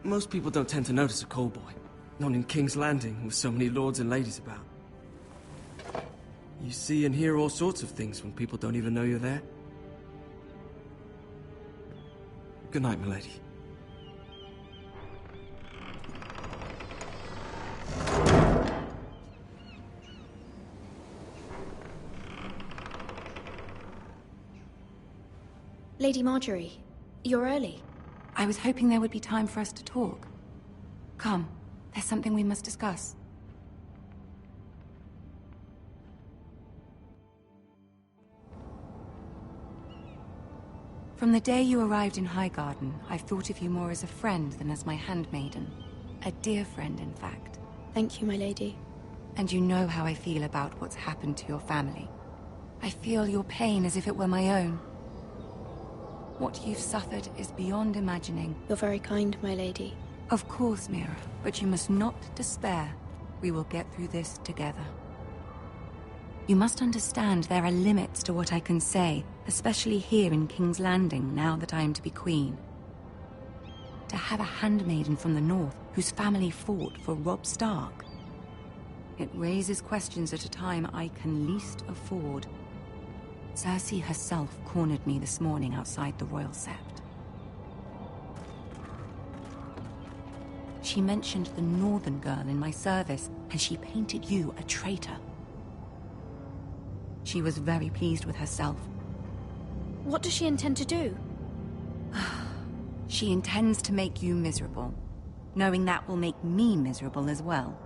S15: Most people don't tend to notice a callboy. Not in King's Landing, with so many lords and ladies about. You see and hear all sorts of things when people don't even know you're there. Good night, milady.
S12: Lady Marjorie, you're early.
S16: I was hoping there would be time for us to talk. Come, there's something we must discuss. From the day you arrived in Highgarden, I've thought of you more as a friend than as my handmaiden. A dear friend, in fact.
S12: Thank you, my lady.
S16: And you know how I feel about what's happened to your family. I feel your pain as if it were my own. What you've suffered is beyond imagining.
S12: You're very kind, my lady.
S16: Of course, Mira, but you must not despair. We will get through this together. You must understand there are limits to what I can say, especially here in King's Landing, now that I am to be queen. To have a handmaiden from the north, whose family fought for Robb Stark. It raises questions at a time I can least afford. Cersei herself cornered me this morning outside the Royal Sept. She mentioned the northern girl in my service, and she painted you a traitor. She was very pleased with herself.
S12: What does she intend to do?
S16: She intends to make you miserable, knowing that will make me miserable as well.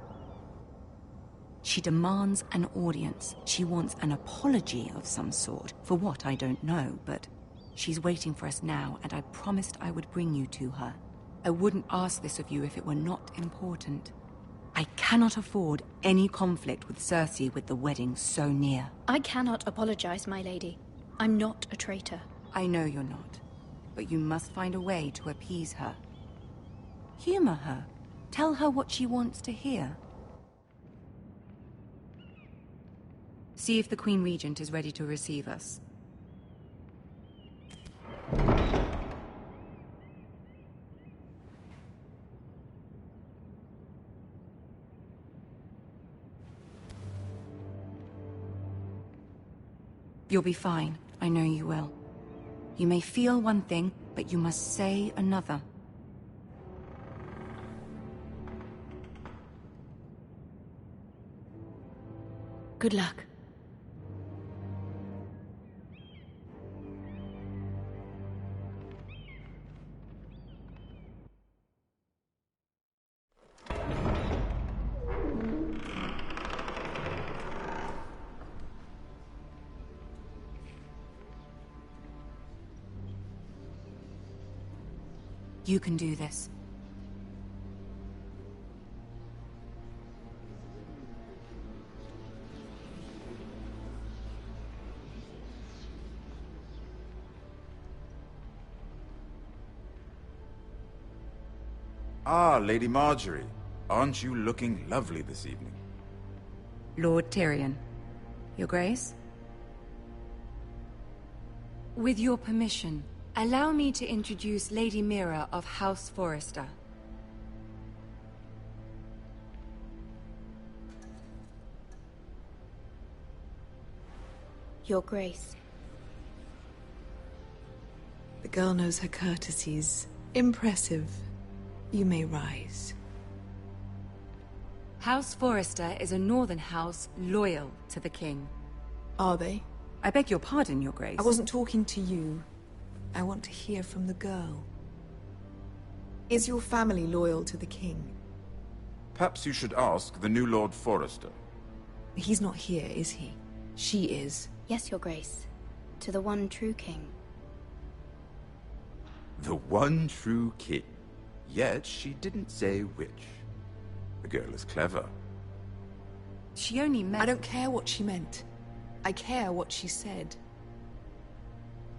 S16: She demands an audience. She wants an apology of some sort. For what, I don't know, but she's waiting for us now, and I promised I would bring you to her. I wouldn't ask this of you if it were not important. I cannot afford any conflict with Cersei with the wedding so near.
S12: I cannot apologize, my lady.
S17: I'm not a traitor.
S16: I know you're not, but you must find a way to appease her. Humor her. Tell her what she wants to hear. See if the Queen Regent is ready to receive us. You'll be fine. I know you will. You may feel one thing, but you must say another.
S11: Good luck.
S16: You can do this.
S18: Ah, Lady Marjorie. Aren't you looking lovely this evening?
S16: Lord Tyrion. Your Grace? With your permission, allow me to introduce Lady Mira of House Forrester.
S17: Your Grace.
S19: The girl knows her courtesies. Impressive. You may rise.
S16: House Forrester is a northern house loyal to the king.
S19: Are they?
S16: I beg your pardon, Your Grace.
S19: I wasn't talking to you. I want to hear from the girl. Is your family loyal to the king?
S18: Perhaps you should ask the new Lord Forrester.
S19: He's not here, is he? She is.
S17: Yes, Your Grace. To the one true king.
S18: The one true king. Yet she didn't say which. The girl is clever.
S16: She only meant...
S19: I don't care what she meant. I care what she said.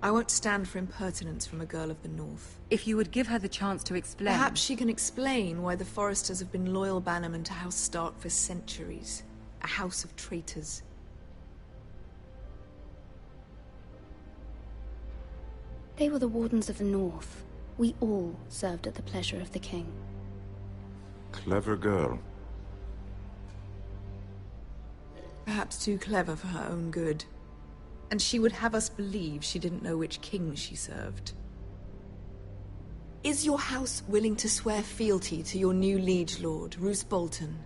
S19: I won't stand for impertinence from a girl of the North.
S16: If you would give her the chance to explain...
S19: Perhaps she can explain why the Forresters have been loyal bannermen to House Stark for centuries. A house of traitors.
S17: They were the Wardens of the North. We all served at the pleasure of the king.
S18: Clever girl.
S19: Perhaps too clever for her own good. And she would have us believe she didn't know which king she served. Is your house willing to swear fealty to your new liege lord, Roose Bolton?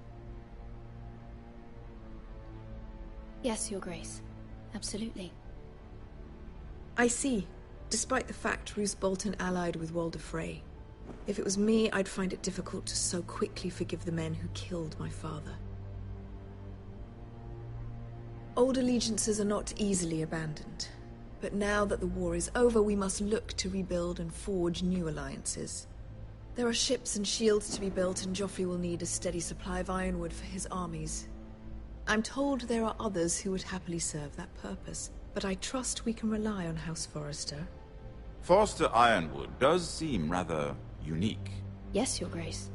S17: Yes, Your Grace. Absolutely.
S19: I see. Despite the fact Roose Bolton allied with Walder Frey. If it was me, I'd find it difficult to so quickly forgive the men who killed my father. Old allegiances are not easily abandoned. But now that the war is over, we must look to rebuild and forge new alliances. There are ships and shields to be built, and Joffrey will need a steady supply of ironwood for his armies. I'm told there are others who would happily serve that purpose, but I trust we can rely on House Forrester.
S18: Forster Ironwood does seem rather unique.
S17: Yes, Your Grace.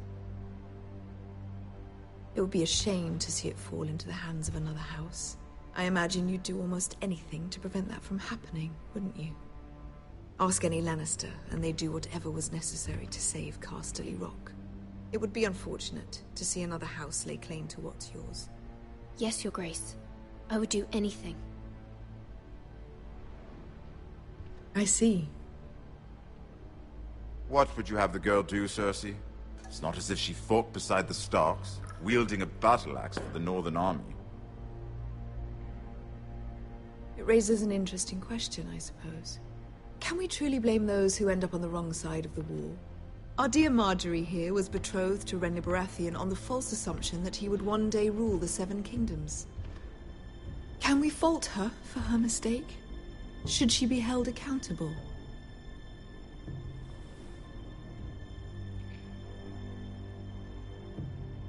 S19: It would be a shame to see it fall into the hands of another house. I imagine you'd do almost anything to prevent that from happening, wouldn't you? Ask any Lannister, and they'd do whatever was necessary to save Casterly Rock. It would be unfortunate to see another house lay claim to what's yours.
S17: Yes, Your Grace. I would do anything.
S19: I see.
S18: What would you have the girl do, Cersei? It's not as if she fought beside the Starks, wielding a battle axe for the Northern Army.
S19: It raises an interesting question, I suppose. Can we truly blame those who end up on the wrong side of the war? Our dear Marjorie here was betrothed to Renly Baratheon on the false assumption that he would one day rule the Seven Kingdoms. Can we fault her for her mistake? Should she be held accountable?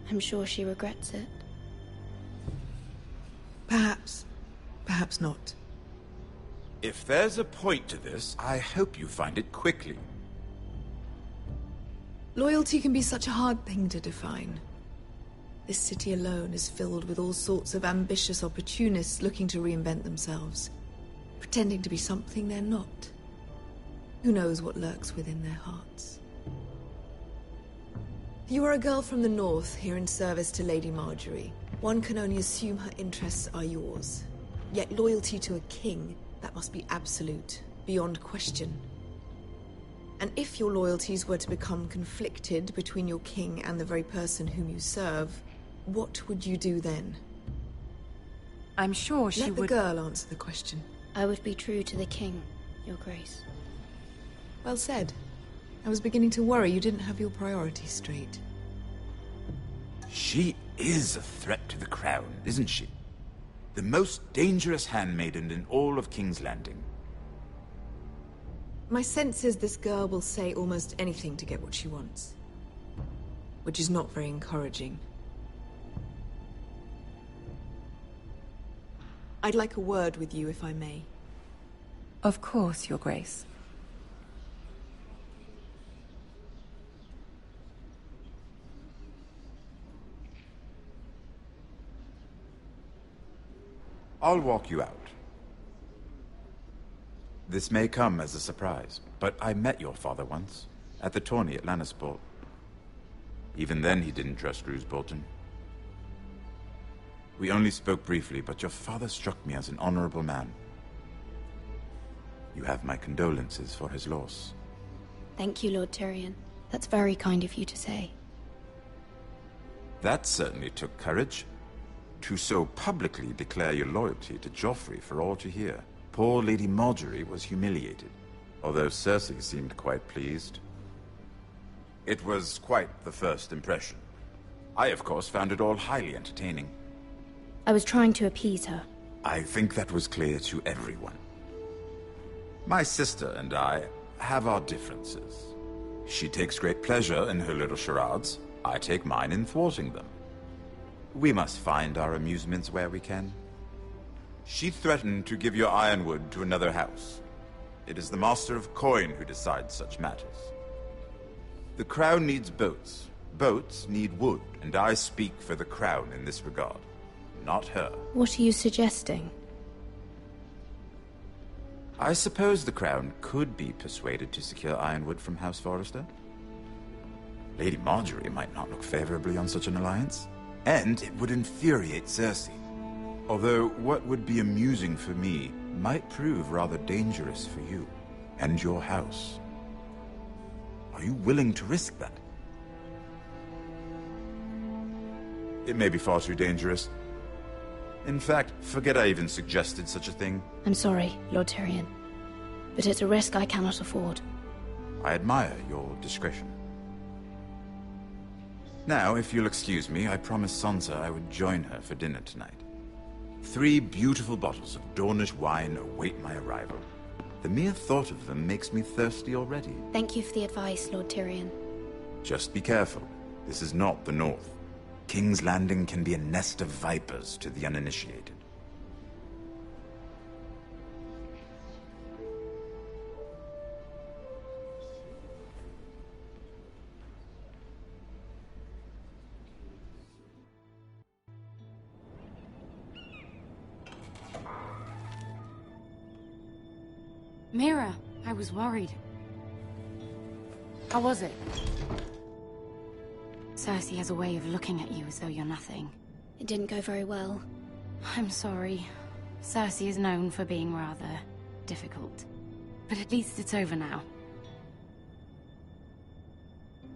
S17: I'm sure she regrets it.
S19: Perhaps. Perhaps not.
S18: If there's a point to this, I hope you find it quickly.
S19: Loyalty can be such a hard thing to define. This city alone is filled with all sorts of ambitious opportunists looking to reinvent themselves, pretending to be something they're not. Who knows what lurks within their hearts? You are a girl from the north, here in service to Lady Marjorie. One can only assume her interests are yours. Yet loyalty to a king, that must be absolute, beyond question. And if your loyalties were to become conflicted between your king and the very person whom you serve, what would you do then?
S16: I'm sure she would...
S19: Let the girl answer the question.
S17: I would be true to the king, Your Grace.
S19: Well said. I was beginning to worry you didn't have your priorities straight.
S18: She is a threat to the crown, isn't she? The most dangerous handmaiden in all of King's Landing.
S19: My sense is this girl will say almost anything to get what she wants. Which is not very encouraging. I'd like a word with you, if I may.
S16: Of course, Your Grace.
S18: I'll walk you out. This may come as a surprise, but I met your father once, at the tourney at Lannisport. Even then he didn't trust Roose Bolton. We only spoke briefly, but your father struck me as an honorable man. You have my condolences for his loss.
S17: Thank you, Lord Tyrion. That's very kind of you to say.
S18: That certainly took courage. To so publicly declare your loyalty to Joffrey for all to hear. Poor Lady Marjorie was humiliated, although Cersei seemed quite pleased. It was quite the first impression. I, of course, found it all highly entertaining.
S17: I was trying to appease her.
S18: I think that was clear to everyone. My sister and I have our differences. She takes great pleasure in her little charades. I take mine in thwarting them. We must find our amusements where we can. She threatened to give your ironwood to another house. It is the Master of Coin who decides such matters. The Crown needs boats. Boats need wood, and I speak for the Crown in this regard, not her.
S17: What are you suggesting?
S18: I suppose the Crown could be persuaded to secure ironwood from House Forrester. Lady Marjorie might not look favorably on such an alliance. And it would infuriate Cersei. Although what would be amusing for me might prove rather dangerous for you and your house. Are you willing to risk that? It may be far too dangerous. In fact, forget I even suggested such a thing.
S17: I'm sorry, Lord Tyrion, but it's a risk I cannot afford.
S18: I admire your discretion. Now, if you'll excuse me, I promised Sansa I would join her for dinner tonight. 3 beautiful bottles of Dornish wine await my arrival. The mere thought of them makes me thirsty already.
S17: Thank you for the advice, Lord Tyrion.
S18: Just be careful. This is not the North. King's Landing can be a nest of vipers to the uninitiated.
S11: Mira, I was worried. How was it? Cersei has a way of looking at you as though you're nothing.
S17: It didn't go very well.
S11: I'm sorry. Cersei is known for being rather difficult. But at least it's over now.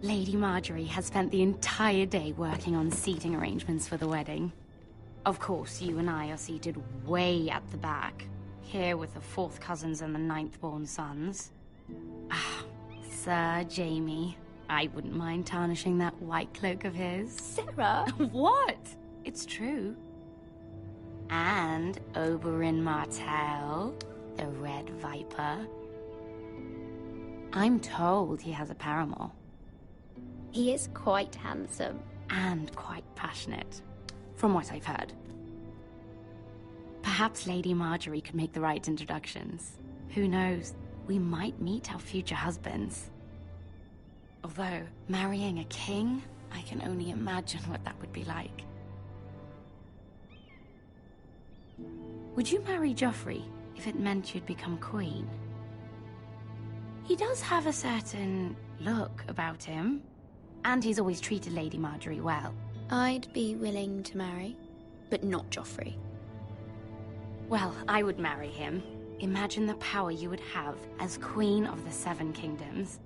S11: Lady Marjorie has spent the entire day working on seating arrangements for the wedding. Of course, you and I are seated way at the back. Here with the 4th cousins and the 9th-born sons. Ah, Sir Jaime. I wouldn't mind tarnishing that white cloak of his.
S17: Sarah!
S11: What? It's true. And Oberyn Martell, the Red Viper. I'm told he has a paramour.
S17: He is quite handsome.
S11: And quite passionate, from what I've heard. Perhaps Lady Marjorie could make the right introductions.
S16: Who knows? We might meet our future husbands. Although, marrying a king, I can only imagine what that would be like. Would you marry Joffrey if it meant you'd become queen? He does have a certain look about him, and he's always treated Lady Marjorie well.
S17: I'd be willing to marry, but not Joffrey.
S16: Well, I would marry him. Imagine the power you would have as Queen of the Seven Kingdoms.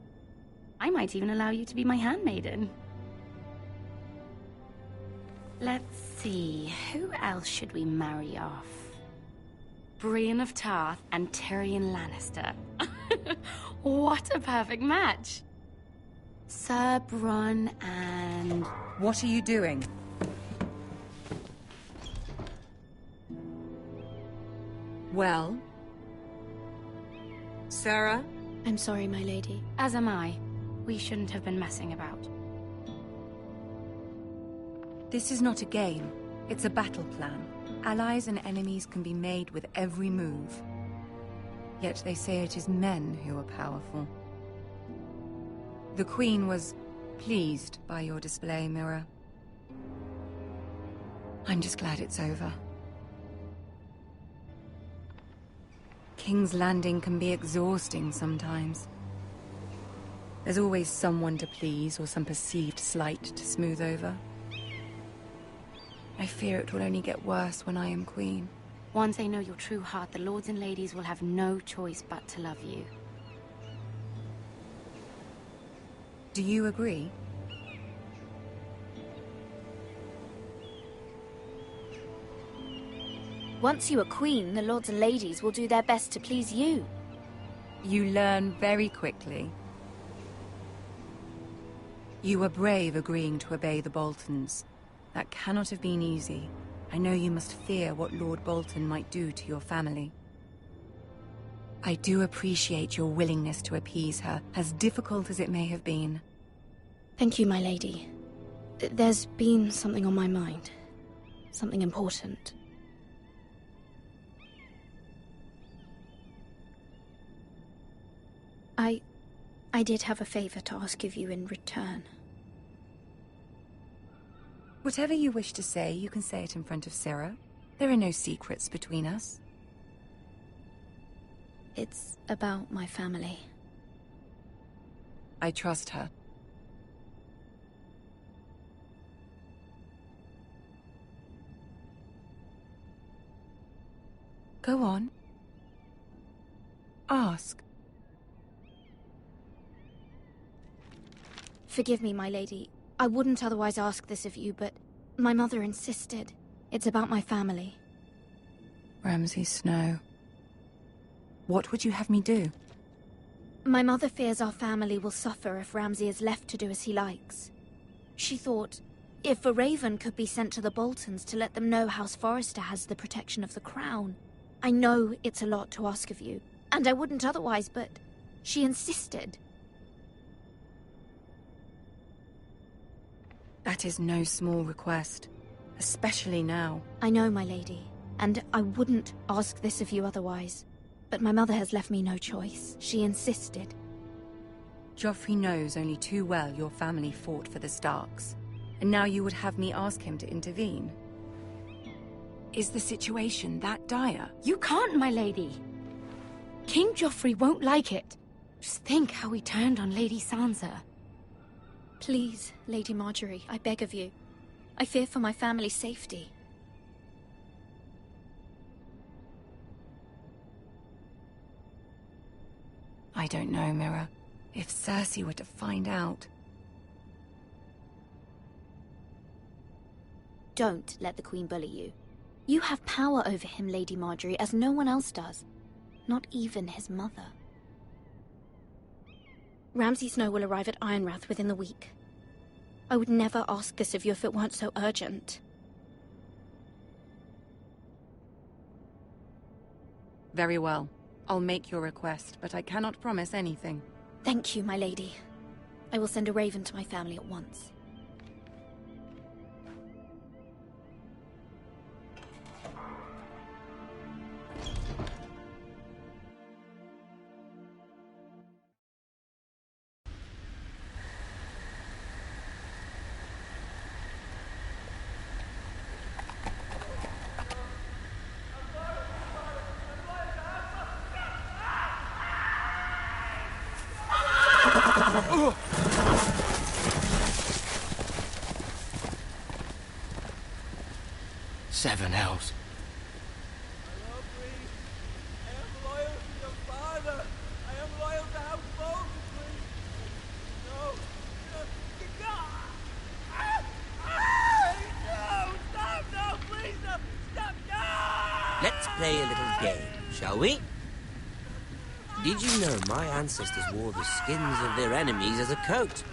S16: I might even allow you to be my handmaiden. Let's see, who else should we marry off? Brienne of Tarth and Tyrion Lannister. What a perfect match! Sir Bronn and...
S20: What are you doing? Well? Sarah?
S17: I'm sorry, my lady.
S16: As am I. We shouldn't have been messing about.
S20: This is not a game. It's a battle plan. Allies and enemies can be made with every move. Yet they say it is men who are powerful. The Queen was pleased by your display, Mira. I'm just glad it's over. King's Landing can be exhausting sometimes. There's always someone to please or some perceived slight to smooth over. I fear it will only get worse when I am queen.
S16: Once they know your true heart, the lords and ladies will have no choice but to love you.
S20: Do you agree?
S17: Once you are queen, the lords and ladies will do their best to please you.
S20: You learn very quickly. You were brave agreeing to obey the Boltons. That cannot have been easy. I know you must fear what Lord Bolton might do to your family. I do appreciate your willingness to appease her, as difficult as it may have been.
S17: Thank you, my lady. There's been something on my mind. Something important. I did have a favor to ask of you in return.
S20: Whatever you wish to say, you can say it in front of Sarah. There are no secrets between us.
S17: It's about my family.
S20: I trust her. Go on. Ask.
S17: Forgive me, my lady. I wouldn't otherwise ask this of you, but my mother insisted. It's about my family.
S20: Ramsay Snow. What would you have me do?
S17: My mother fears our family will suffer if Ramsay is left to do as he likes. She thought, if a raven could be sent to the Boltons to let them know House Forrester has the protection of the crown. I know it's a lot to ask of you, and I wouldn't otherwise, but she insisted.
S20: That is no small request, especially now.
S17: I know, my lady, and I wouldn't ask this of you otherwise. But my mother has left me no choice. She insisted.
S20: Joffrey knows only too well your family fought for the Starks, and now you would have me ask him to intervene. Is the situation that dire?
S16: You can't, my lady. King Joffrey won't like it. Just think how he turned on Lady Sansa.
S17: Please, Lady Marjorie, I beg of you. I fear for my family's safety.
S20: I don't know, Mira. If Cersei were to find out...
S17: Don't let the Queen bully you. You have power over him, Lady Marjorie, as no one else does. Not even his mother. Ramsay Snow will arrive at Ironrath within the week. I would never ask this of you if it weren't so urgent.
S20: Very well. I'll make your request, but I cannot promise anything.
S17: Thank you, my lady. I will send a raven to my family at once.
S9: Seven hells.
S21: Let's play a little game, shall we? Did you know my ancestors wore the skins of their enemies as a coat?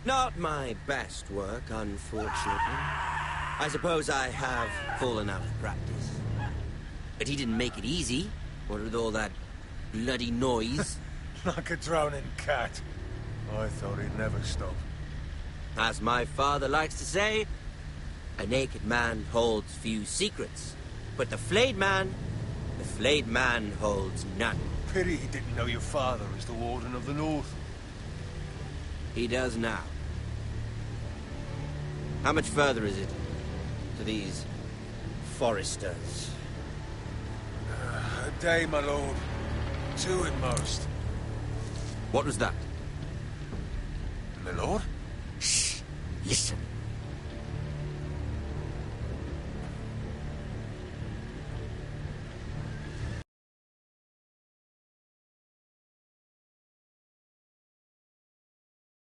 S21: Not my best work, unfortunately. I suppose I have fallen out of practice. But he didn't make it easy, what with all that bloody noise.
S6: Like a drowning cat. I thought he'd never stop.
S21: As my father likes to say, a naked man holds few secrets. But the flayed man holds none.
S6: Pity he didn't know your father is the Warden of the North.
S21: He does now. How much further is it to these foresters?
S6: A day, my lord. 2 at most.
S21: What was that?
S6: My lord?